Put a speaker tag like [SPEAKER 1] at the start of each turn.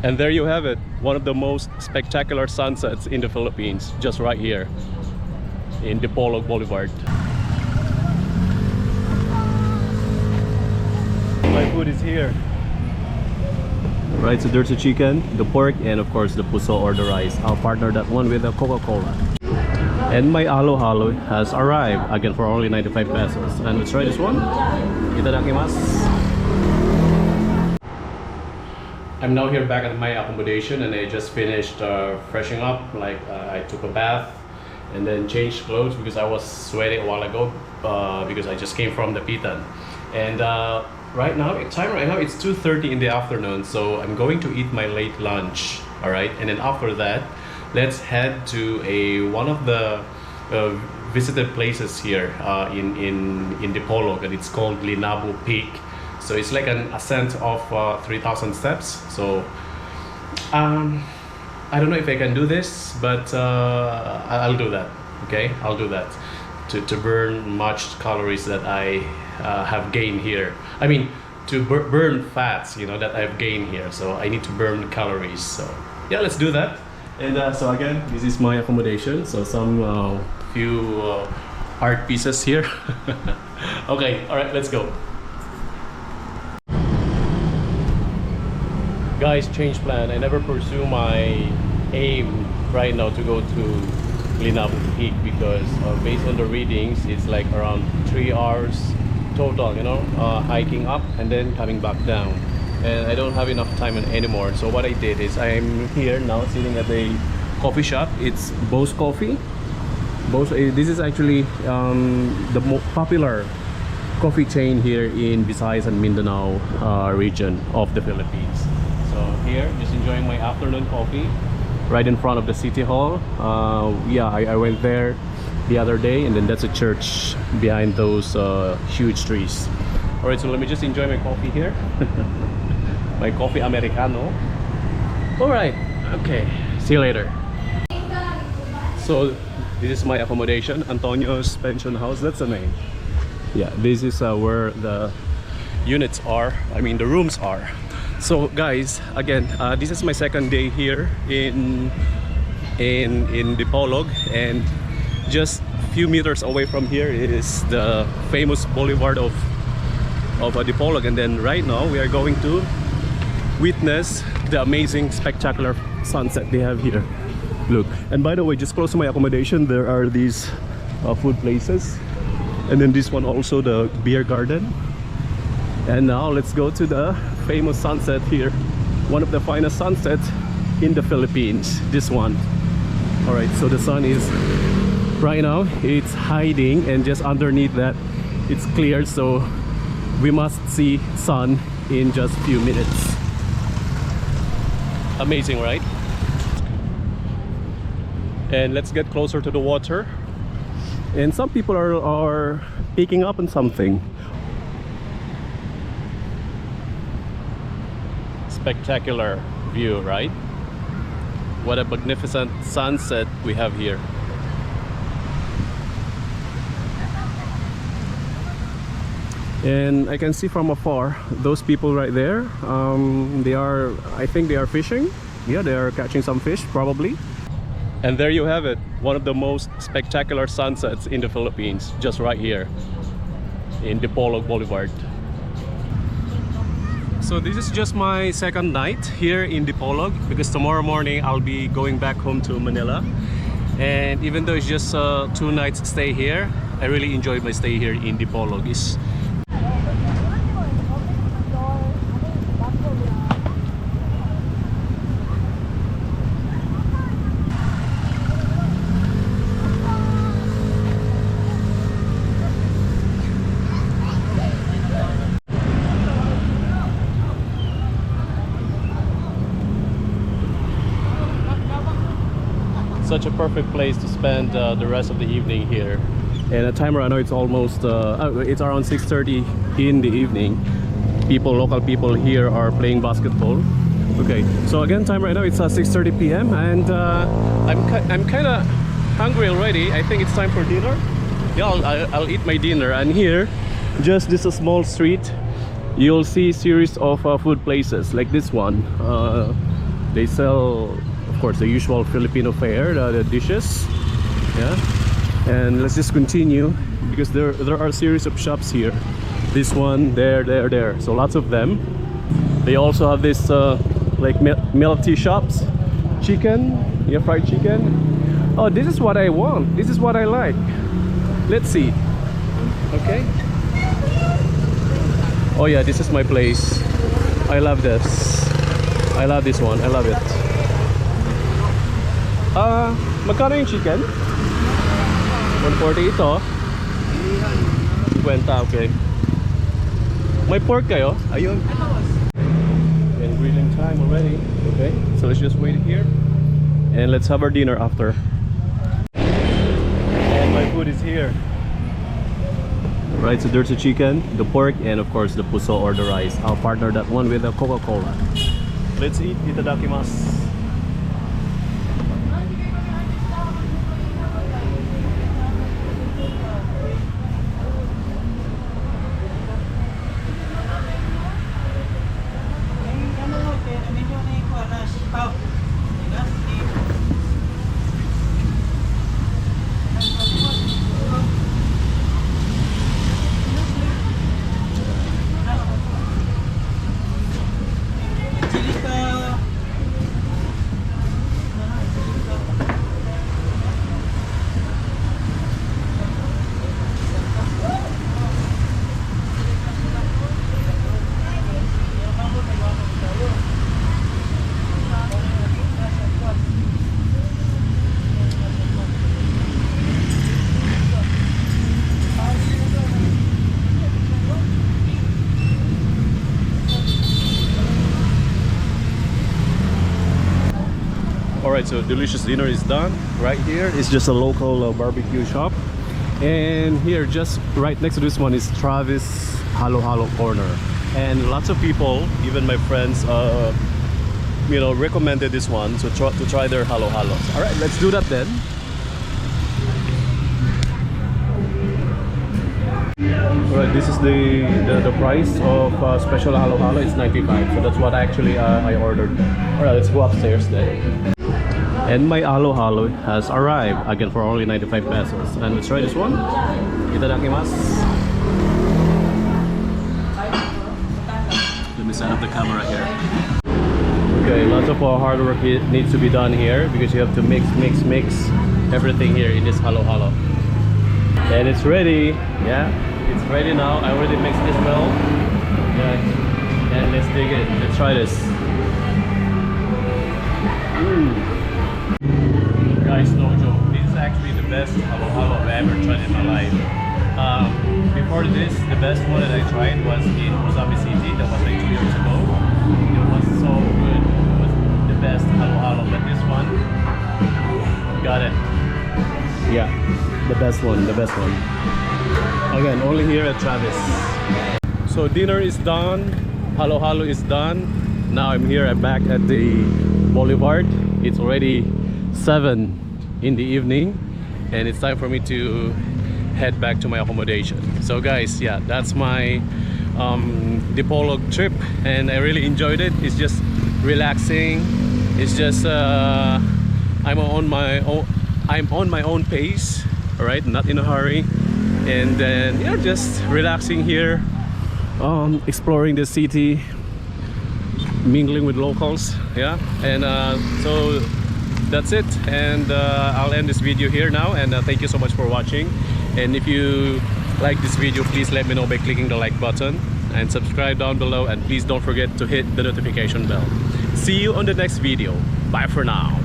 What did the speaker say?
[SPEAKER 1] And there you have it, one of the most spectacular sunsets in the Philippines, just right here in Dipolog Boulevard. My food is here. Right, so there's the chicken, the pork, and of course the puso or the rice. I'll partner that one with a Coca-Cola. And my halo-halo has arrived, again for only 95 pesos. And let's try this one. Itadakimasu. I'm now here back at my accommodation, and I just finished freshening up. Like I took a bath and then changed clothes because I was sweaty a while ago because I just came from the Pitan. And right now it's 2:30 in the afternoon, so I'm going to eat my late lunch. All right, and then after that, let's head to one of the visited places here in Dipolog, and it's called Linabu Peak. So it's like an ascent of 3,000 steps. So I don't know if I can do this, but I'll do that. Okay, I'll do that to burn much calories that I have gained here. I mean, to burn fats, you know, that I've gained here. So I need to burn calories. So yeah, let's do that. And so again, this is my accommodation. So some few art pieces here. Okay, all right, let's go. Guys, change plan. I never pursue my aim right now to go to Linabu Peak because based on the readings, it's like around 3 hours total, you know, hiking up and then coming back down. And I don't have enough time anymore. So what I did is I'm here now sitting at a coffee shop. It's Bose Coffee. Bose, this is actually the most popular coffee chain here in Visayas and Mindanao region of the Philippines. So here, just enjoying my afternoon coffee right in front of the city hall. Yeah, I went there the other day, and then that's a church behind those huge trees. All right, so let me just enjoy my coffee here. My coffee Americano. All right, okay, see you later. So this is my accommodation, Antonio's Pension House. That's the name. Yeah, this is where the units are, I mean the rooms are. So guys, again, this is my second day here in Dipolog, and just a few meters away from here is the famous Boulevard of Dipolog. And then right now we are going to witness the amazing spectacular sunset they have here. Look, and by the way, just close to my accommodation there are these food places, and then this one also, the beer garden. And now let's go to the famous sunset here, one of the finest sunsets in the Philippines, this one. All right, so the sun is right now, it's hiding, and just underneath that it's clear, so we must see sun in just a few minutes. Amazing, right? And let's get closer to the water, and some people are picking up on something. Spectacular view, right? What a magnificent sunset we have here. And I can see from afar those people right there. I think they are fishing. Yeah, they are catching some fish probably. And there you have it, one of the most spectacular sunsets in the Philippines, just right here in Dipolog Boulevard. So this is just my second night here in Dipolog, because tomorrow morning I'll be going back home to Manila. And even though it's just 2 nights stay here, I really enjoyed my stay here in Dipolog. Such a perfect place to spend the rest of the evening here. And at time right now it's almost it's around 6:30 in the evening. Local people here are playing basketball. Okay, so again, time right now it's 6:30 p.m. and I'm kind of hungry already. I think it's time for dinner. Yeah, I'll eat my dinner. And here, just this a small street, you'll see series of food places like this one. They sell, of course, the usual Filipino fare, the dishes. Yeah, and let's just continue because there are a series of shops here. This one, there. So lots of them. They also have this like milk tea shops, chicken, yeah, fried chicken. Oh, this is what I want. This is what I like. Let's see. Okay. Oh yeah, this is my place. I love this. I love this one. I love it. Magkano yung chicken? 140 ito. 50, okay. May pork kayo? Ayun. And grilling time already. Okay, so let's just wait here. And let's have our dinner after. And my food is here. Right, so there's the chicken, the pork, and of course the puso or the rice. I'll partner that one with a Coca-Cola. Let's eat. Itadakimasu. Alright, so delicious dinner is done. Right here is just a local barbecue shop. And here, just right next to this one is Travis Halo Halo Corner. And lots of people, even my friends, you know, recommended this one to try their Halo Halos. Alright, let's do that then. Alright, this is the price of special Halo Halo. It's 95, so that's what actually I ordered. Alright, let's go upstairs then. And my Halo Halo has arrived again for only 95 pesos. And let's try this one. Itadakimasu. Let me set up the camera here. Okay, lots of hard work needs to be done here because you have to mix everything here in this Halo Halo. And it's ready. Yeah, it's ready now. I already mixed this well. Yeah. And let's dig it. Let's try this. Guys, no joke. This is actually the best Halo Halo I've ever tried in my life. Before this, the best one that I tried was in Mozambique City. That was like 2 years ago. It was so good. It was the best Halo Halo. But this one, got it. Yeah, the best one. Again, only here at Travis. So dinner is done. Halo Halo is done. Now I'm here. I'm back at the Boulevard. It's already 7 in the evening and it's time for me to head back to my accommodation. So guys, yeah, that's my Dipolog trip and I really enjoyed it. It's just relaxing. It's just I'm on my own pace, all right, not in a hurry, and then yeah, just relaxing here, exploring the city, mingling with locals. Yeah, and so that's it, and I'll end this video here now, and thank you so much for watching. And if you like this video, please let me know by clicking the like button and subscribe down below, and please don't forget to hit the notification bell. See you on the next video. Bye for now.